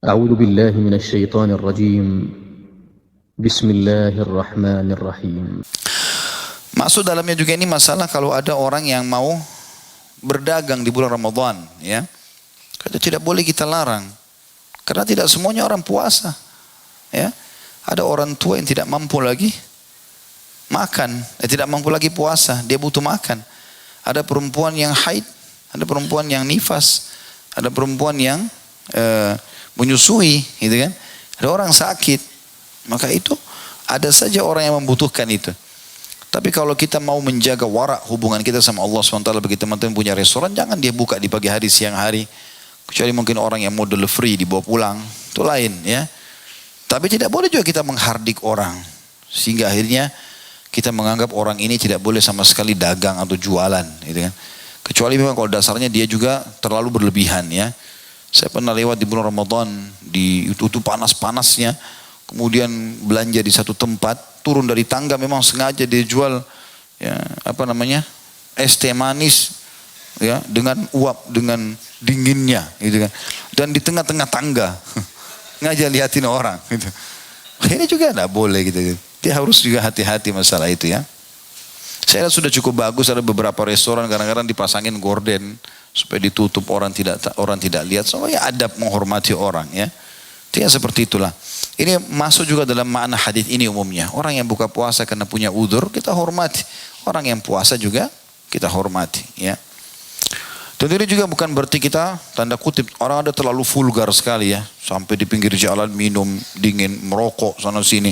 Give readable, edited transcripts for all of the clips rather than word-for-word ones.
أعوذ بالله من الشيطان الرجيم بسم الله الرحمن الرحيم. Masuk dalamnya juga ini masalah kalau ada orang yang mau berdagang di bulan Ramadan, ya. Itu tidak boleh kita larang. Karena tidak semuanya orang puasa, ya. Ada orang tua yang tidak mampu lagi makan, tidak mampu lagi puasa, dia butuh makan. Ada perempuan yang haid, ada perempuan yang nifas, ada perempuan yang menyusui, gitu kan. Ada orang sakit, maka itu ada saja orang yang membutuhkan itu. Tapi kalau kita mau menjaga warak hubungan kita sama Allah SWT, bagi teman-teman punya restoran, jangan dia buka di pagi hari, siang hari. Kecuali mungkin orang yang mau delivery, dibawa pulang, itu lain, ya. Tapi tidak boleh juga kita menghardik orang, sehingga akhirnya kita menganggap orang ini tidak boleh sama sekali dagang atau jualan, gitu kan. Kecuali memang kalau dasarnya dia juga terlalu berlebihan, ya. Saya pernah lewat di bulan Ramadan, di itu panas-panasnya, kemudian belanja di satu tempat, turun dari tangga memang sengaja dia jual, ya, es teh manis, ya, dengan uap, dengan dinginnya, gitu kan. Dan di tengah-tengah tangga, ngajak liatin orang, gitu. Ini juga tidak boleh, gitu. Dia harus juga hati-hati masalah itu, ya. Saya sudah cukup bagus, ada beberapa restoran kadang-kadang dipasangin gorden supaya ditutup orang tidak lihat. Soalnya adab menghormati orang, ya. Itu seperti itulah. Ini masuk juga dalam makna hadis ini umumnya. Orang yang buka puasa karena punya udzur kita hormati. Orang yang puasa juga kita hormati, ya. Tentu ini juga bukan berarti kita tanda kutip orang ada terlalu vulgar sekali, ya, sampai di pinggir jalan minum dingin, merokok sana sini.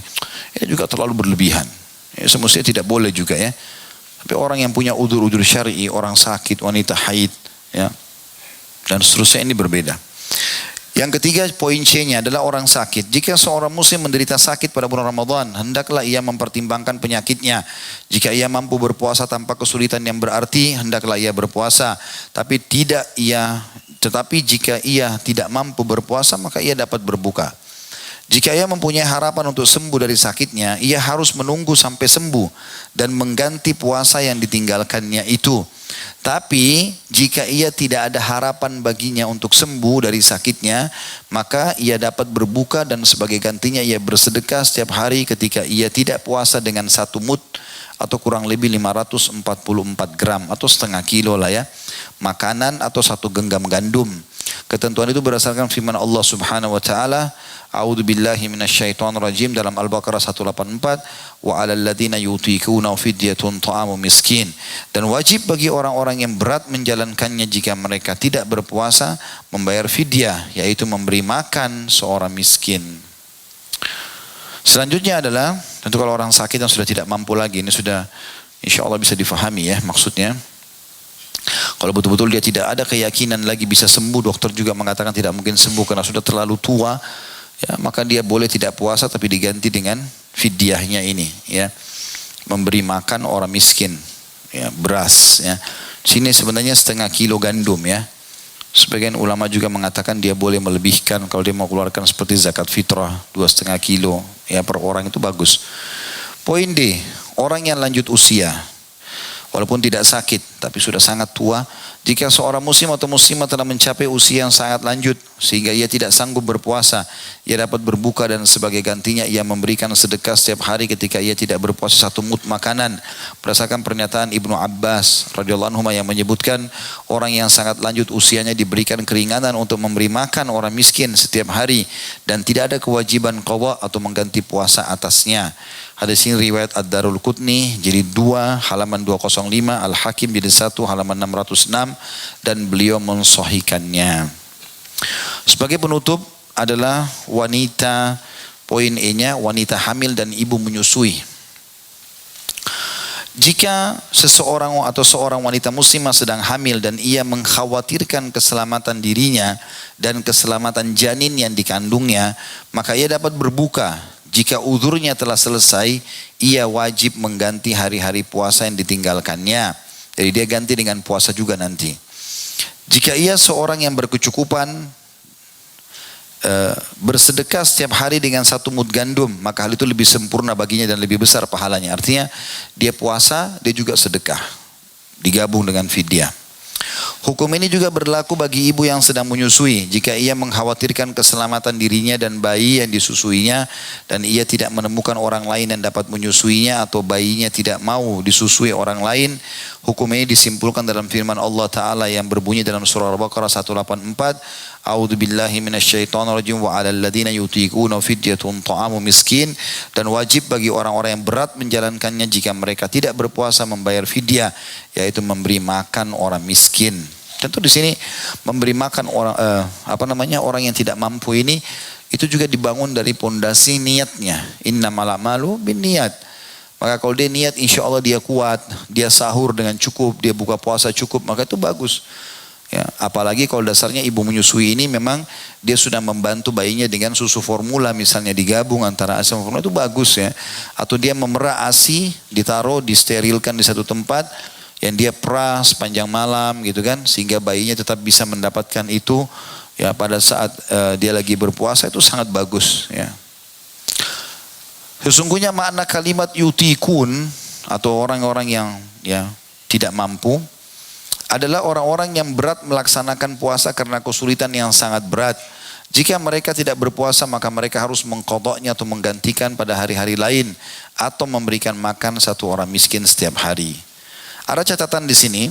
Ini juga terlalu berlebihan. Ya, semestinya tidak boleh juga, ya. Tapi orang yang punya udzur-udzur syar'i, orang sakit, wanita haid, ya, dan seterusnya, ini berbeda. Yang ketiga, poin C-nya adalah orang sakit. Jika seorang muslim menderita sakit pada bulan Ramadan, hendaklah ia mempertimbangkan penyakitnya. Jika ia mampu berpuasa tanpa kesulitan yang berarti, hendaklah ia berpuasa. Tetapi jika ia tidak mampu berpuasa, maka ia dapat berbuka. Jika ia mempunyai harapan untuk sembuh dari sakitnya, ia harus menunggu sampai sembuh dan mengganti puasa yang ditinggalkannya itu. Tapi jika ia tidak ada harapan baginya untuk sembuh dari sakitnya, maka ia dapat berbuka dan sebagai gantinya ia bersedekah setiap hari ketika ia tidak puasa dengan 1 mud atau kurang lebih 544 gram atau setengah kilo lah, ya, makanan atau 1 genggam gandum. Ketentuan itu berdasarkan firman Allah Subhanahu wa taala, A'udzu billahi minasyaitonir rajim, dalam Al-Baqarah 184, wa 'alal ladzina yutiquna fidyatun ta'amu miskin. Dan wajib bagi orang-orang yang berat menjalankannya jika mereka tidak berpuasa membayar fidyah, yaitu memberi makan seorang miskin. Selanjutnya adalah tentu kalau orang sakit yang sudah tidak mampu lagi, ini sudah insya Allah bisa difahami, ya, maksudnya. Kalau betul-betul dia tidak ada keyakinan lagi bisa sembuh, dokter juga mengatakan tidak mungkin sembuh karena sudah terlalu tua, ya, maka dia boleh tidak puasa tapi diganti dengan fidyahnya ini, ya, memberi makan orang miskin, ya, beras, ya. Sini sebenarnya setengah kilo gandum, ya. Sebagian ulama juga mengatakan dia boleh melebihkan kalau dia mau keluarkan seperti zakat fitrah 2,5 kilo, ya, per orang, itu bagus. Poin D, orang yang lanjut usia walaupun tidak sakit, tapi sudah sangat tua. Jika seorang muslim atau muslimah telah mencapai usia yang sangat lanjut, sehingga ia tidak sanggup berpuasa, ia dapat berbuka dan sebagai gantinya ia memberikan sedekah setiap hari ketika ia tidak berpuasa 1 mud makanan. Berdasarkan pernyataan Ibnu Abbas radhiyallahu anhu yang menyebutkan, orang yang sangat lanjut usianya diberikan keringanan untuk memberi makan orang miskin setiap hari dan tidak ada kewajiban qadha atau mengganti puasa atasnya. Hadis ini riwayat Ad-Darul Qutni jilid 2 halaman 205, Al-Hakim jilid 1 halaman 606, dan beliau mensahihkannya. Sebagai penutup adalah wanita, poin E-nya, wanita hamil dan ibu menyusui. Jika seseorang atau seorang wanita muslimah sedang hamil dan ia mengkhawatirkan keselamatan dirinya dan keselamatan janin yang dikandungnya, maka ia dapat berbuka. Jika uzurnya telah selesai, ia wajib mengganti hari-hari puasa yang ditinggalkannya. Jadi dia ganti dengan puasa juga nanti. Jika ia seorang yang berkecukupan bersedekah setiap hari dengan 1 mud gandum, maka hal itu lebih sempurna baginya dan lebih besar pahalanya. Artinya dia puasa, dia juga sedekah, digabung dengan fidyah. Hukum ini juga berlaku bagi ibu yang sedang menyusui. Jika ia mengkhawatirkan keselamatan dirinya dan bayi yang disusuinya, dan ia tidak menemukan orang lain yang dapat menyusuinya, atau bayinya tidak mau disusui orang lain, hukum ini disimpulkan dalam firman Allah Ta'ala yang berbunyi dalam surah Al-Baqarah 184, A'udzu billahi minasyaitonir rajim wa 'alal ladzina yutiquna fidyatun ta'amu miskin, dan wajib bagi orang-orang yang berat menjalankannya jika mereka tidak berpuasa membayar fidyah, yaitu memberi makan orang miskin. Tentu di sini memberi makan orang orang yang tidak mampu ini itu juga dibangun dari pondasi niatnya. Innamal a'malu binniyat. Maka kalau dia niat insya Allah dia kuat, dia sahur dengan cukup, dia buka puasa cukup, maka itu bagus. Ya, apalagi kalau dasarnya ibu menyusui ini memang dia sudah membantu bayinya dengan susu formula, misalnya digabung antara ASI sama formula, itu bagus ya. Atau dia memerah ASI, ditaruh, disterilkan di satu tempat yang dia peras sepanjang malam gitu kan, sehingga bayinya tetap bisa mendapatkan itu ya pada saat dia lagi berpuasa, itu sangat bagus ya. Sesungguhnya makna kalimat yutikun atau orang-orang yang ya tidak mampu adalah orang-orang yang berat melaksanakan puasa karena kesulitan yang sangat berat. Jika mereka tidak berpuasa maka mereka harus mengqadha'nya atau menggantikan pada hari-hari lain, atau memberikan makan satu orang miskin setiap hari. Ada catatan di sini.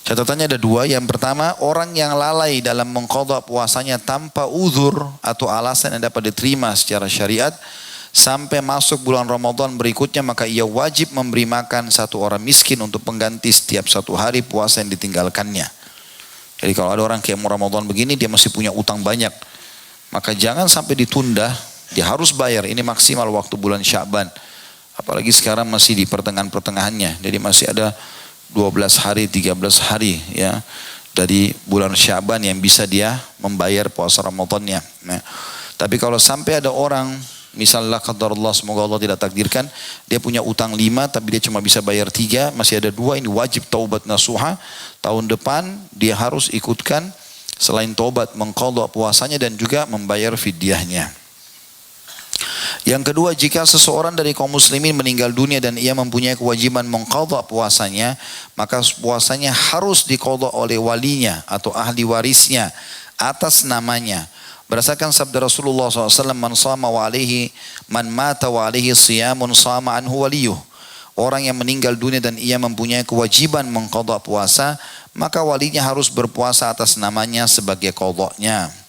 Catatannya ada dua. Yang pertama, orang yang lalai dalam mengqadha' puasanya tanpa uzur atau alasan yang dapat diterima secara syariat sampai masuk bulan Ramadan berikutnya, maka ia wajib memberi makan satu orang miskin untuk pengganti setiap satu hari puasa yang ditinggalkannya. Jadi kalau ada orang kayak mau Ramadan begini, dia masih punya utang banyak, maka jangan sampai ditunda, dia harus bayar. Ini maksimal waktu bulan Sya'ban. Apalagi sekarang masih di pertengahan-pertengahannya, jadi masih ada 12 hari, 13 hari ya dari bulan Sya'ban yang bisa dia membayar puasa Ramadannya. Nah, tapi kalau sampai ada orang misalnya qadarullah, semoga Allah tidak takdirkan, dia punya utang 5 tapi dia cuma bisa bayar 3, masih ada 2, ini wajib taubat nasuha. Tahun depan dia harus ikutkan selain taubat mengqadha puasanya dan juga membayar fidyahnya. Yang kedua, jika seseorang dari kaum muslimin meninggal dunia dan ia mempunyai kewajiban mengqadha puasanya, maka puasanya harus diqadha oleh walinya atau ahli warisnya atas namanya. Berdasarkan sabda Rasulullah SAW, man mata wa alaihi siyamun sama anhu waliyuh. Orang yang meninggal dunia dan ia mempunyai kewajiban mengqadha puasa, maka walinya harus berpuasa atas namanya sebagai qadha'nya.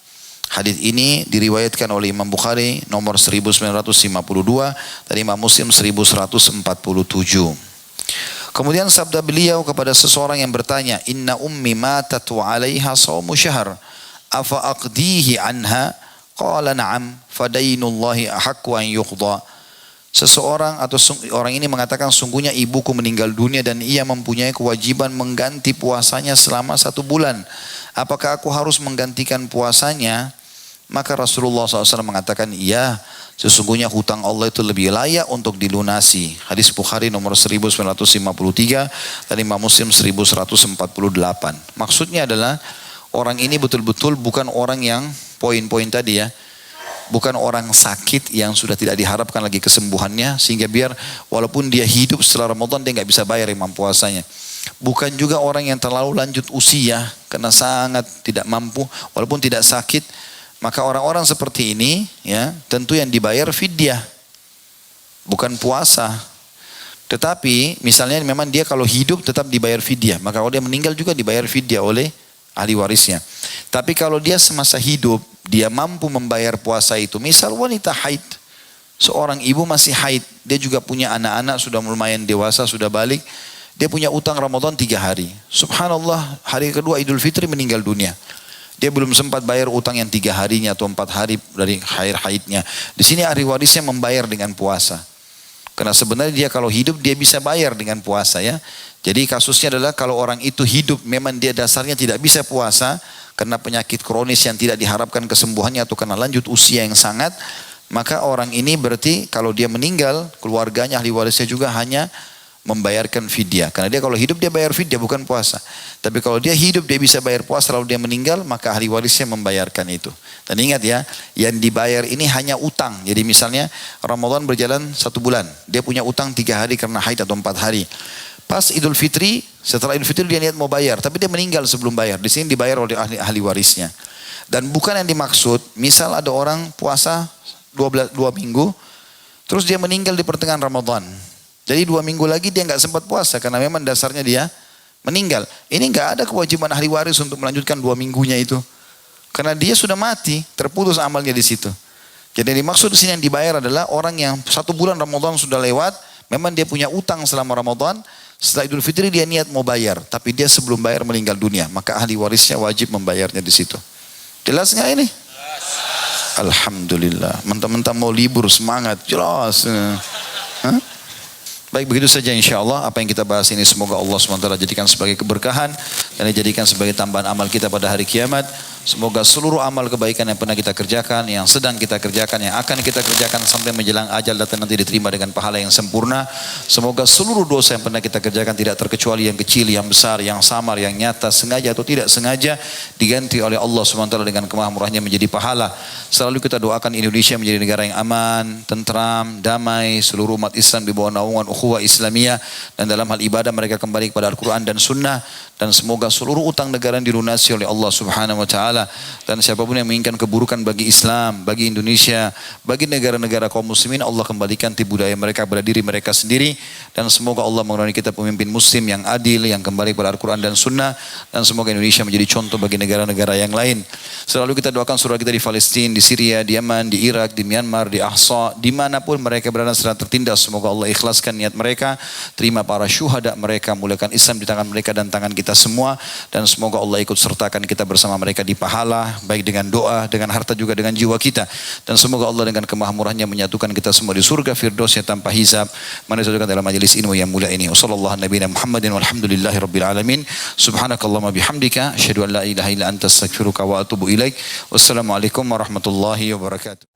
Hadis ini diriwayatkan oleh Imam Bukhari nomor 1952 dan Imam Muslim 1147. Kemudian sabda beliau kepada seseorang yang bertanya, inna ummi matat wa alaiha shaumu syahr, afa aqdihi anha? Qala na'am, fadainullahi ahaqqu an yuqda. Seseorang atau orang ini mengatakan, sungguhnya ibuku meninggal dunia dan ia mempunyai kewajiban mengganti puasanya selama 1 bulan. Apakah aku harus menggantikan puasanya? Maka Rasulullah SAW mengatakan, iya, sesungguhnya hutang Allah itu lebih layak untuk dilunasi. Hadis Bukhari nomor 1953 dan Imam Muslim 1148. Maksudnya adalah orang ini betul-betul bukan orang yang poin-poin tadi ya. Bukan orang sakit yang sudah tidak diharapkan lagi kesembuhannya, sehingga biar walaupun dia hidup setelah Ramadan dia nggak bisa bayar imam puasanya. Bukan juga orang yang terlalu lanjut usia karena sangat tidak mampu walaupun tidak sakit. Maka orang-orang seperti ini ya tentu yang dibayar fidyah, bukan puasa. Tetapi misalnya memang dia kalau hidup tetap dibayar fidyah, maka kalau dia meninggal juga dibayar fidyah oleh ahli warisnya. Tapi kalau dia semasa hidup dia mampu membayar puasa itu, misal wanita haid, seorang ibu masih haid, dia juga punya anak-anak sudah lumayan dewasa, sudah balik, dia punya utang Ramadan 3 hari. Subhanallah, hari kedua Idul Fitri meninggal dunia. Dia belum sempat bayar utang yang 3 harinya atau 4 hari dari haidnya. Di sini ahli warisnya membayar dengan puasa. Karena sebenarnya dia kalau hidup dia bisa bayar dengan puasa ya. Jadi kasusnya adalah kalau orang itu hidup memang dia dasarnya tidak bisa puasa karena penyakit kronis yang tidak diharapkan kesembuhannya atau karena lanjut usia yang sangat, maka orang ini berarti kalau dia meninggal keluarganya ahli warisnya juga hanya membayarkan fidyah. Karena dia kalau hidup dia bayar fidyah bukan puasa. Tapi kalau dia hidup dia bisa bayar puasa, lalu dia meninggal maka ahli warisnya membayarkan itu. Dan ingat ya, yang dibayar ini hanya utang. Jadi misalnya Ramadan berjalan 1 bulan, dia punya utang 3 hari karena haid atau 4 hari. Pas Idul Fitri, setelah Idul Fitri dia niat mau bayar, tapi dia meninggal sebelum bayar. Di sini dibayar oleh ahli warisnya. Dan bukan yang dimaksud, misal ada orang puasa 2 minggu, terus dia meninggal di pertengahan Ramadan. Jadi 2 minggu lagi dia nggak sempat puasa karena memang dasarnya dia meninggal. Ini nggak ada kewajiban ahli waris untuk melanjutkan 2 minggunya itu. Karena dia sudah mati, terputus amalnya di situ. Jadi yang dimaksud di sini yang dibayar adalah orang yang 1 bulan Ramadan sudah lewat, memang dia punya utang selama Ramadan, setelah Idul Fitri dia niat mau bayar, tapi dia sebelum bayar meninggal dunia, maka ahli warisnya wajib membayarnya di situ. Jelas nggak ini? Alhamdulillah. Mentang-mentang mau libur semangat, jelas. Hah? Baik, begitu saja insya Allah apa yang kita bahas ini semoga Allah SWT jadikan sebagai keberkahan dan dijadikan sebagai tambahan amal kita pada hari kiamat. Semoga seluruh amal kebaikan yang pernah kita kerjakan, yang sedang kita kerjakan, yang akan kita kerjakan sampai menjelang ajal datang nanti diterima dengan pahala yang sempurna. Semoga seluruh dosa yang pernah kita kerjakan tidak terkecuali yang kecil, yang besar, yang samar, yang nyata, sengaja atau tidak sengaja diganti oleh Allah SWT dengan kemahamurahnya menjadi pahala. Selalu kita doakan Indonesia menjadi negara yang aman, tentram, damai, seluruh umat Islam di bawah naungan ukhuwah Islamiyah dan dalam hal ibadah mereka kembali kepada Al-Quran dan Sunnah. Dan semoga seluruh utang negara dilunasi oleh Allah Subhanahu Wa Taala. Dan siapapun yang menginginkan keburukan bagi Islam, bagi Indonesia, bagi negara-negara kaum muslimin, Allah kembalikan budaya mereka pada diri mereka sendiri. Dan semoga Allah mengurangi kita pemimpin muslim yang adil, yang kembali kepada Al-Quran dan Sunnah. Dan semoga Indonesia menjadi contoh bagi negara-negara yang lain. Selalu kita doakan saudara kita di Palestina, di Syria, di Yaman, di Irak, di Myanmar, di Ahsa, dimanapun mereka berada sedang tertindas. Semoga Allah ikhlaskan niat mereka, terima para syuhada mereka, muliakan Islam di tangan mereka dan tangan kita semua. Dan semoga Allah ikut sertakan kita bersama mereka di pahala, baik dengan doa, dengan harta juga dengan jiwa kita. Dan semoga Allah dengan kemahamurahnya menyatukan kita semua di surga firdausnya tanpa hisab. Mari kita dalam majelis ilmu yang mulia ini. Wassallallahu nabiyana Muhammadin walhamdulillahi rabbil alamin. Subhanakallahumma bihamdika asyhadu an la ilaha illa anta astaghfiruka wa atubu ilaik. Wassalamualaikum warahmatullahi wabarakatuh.